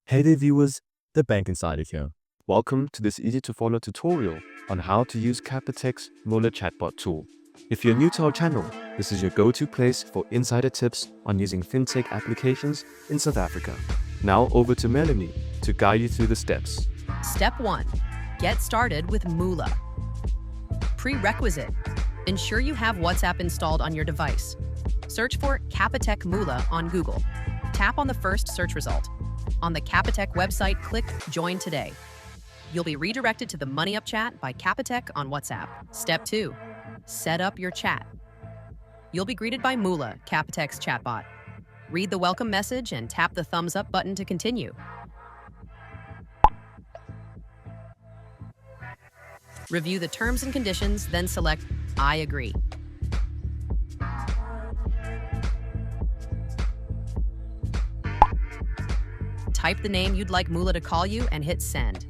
Hey there viewers, The Bank Insider here. Welcome to this easy-to-follow tutorial on how to use Capitec's Muller chatbot tool. If you're new to our channel, this is your go-to place for insider tips on using fintech applications in South Africa. Now over to Melanie to guide you through the steps. Step 1. Get started with Muller. Prerequisite. Ensure you have WhatsApp installed on your device. Search for Capitec Muller on Google. Tap on the first search result. On the Capitec website, click Join Today. You'll be redirected to the Money Up chat by Capitec on WhatsApp. Step 2. Set up your chat. You'll be greeted by Muller, Capitec's chatbot. Read the welcome message and tap the thumbs up button to continue. Review the terms and conditions, then select I agree. Type the name you'd like Muller to call you and hit send.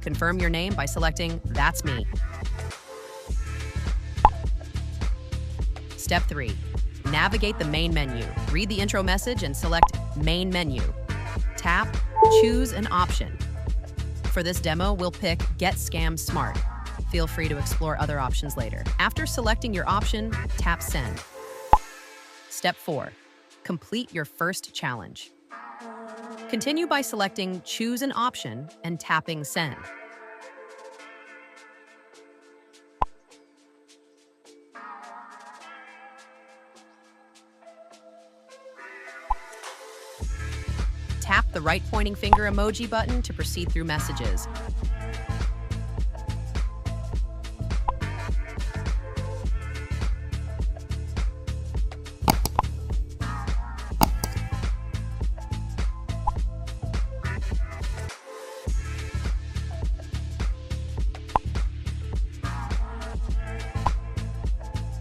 Confirm your name by selecting That's Me. Step 3. Navigate the main menu. Read the intro message and select Main Menu. Tap Choose an option. For this demo, we'll pick Get Scam Smart. Feel free to explore other options later. After selecting your option, tap Send. Step 4. Complete your first challenge. Continue by selecting Choose an option and tapping Send. Tap the right pointing finger emoji button to proceed through messages.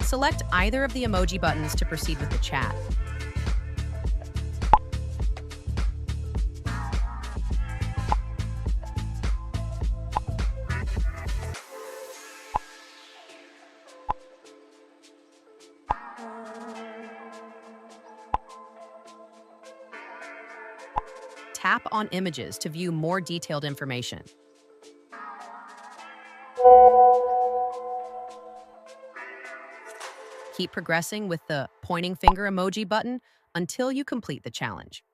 Select either of the emoji buttons to proceed with the chat. Tap on images to view more detailed information. Keep progressing with the pointing finger emoji button until you complete the challenge.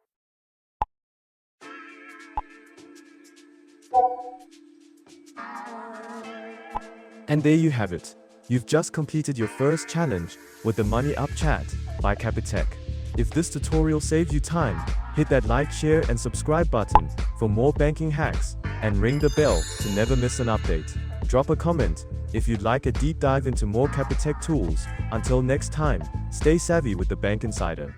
And there you have it. You've just completed your first challenge with the Money Up chat by Capitec. If this tutorial saved you time, hit that like, share, and subscribe button for more banking hacks, and ring the bell to never miss an update. Drop a comment if you'd like a deep dive into more Capitec tools. Until next time, stay savvy with the Bank Insider.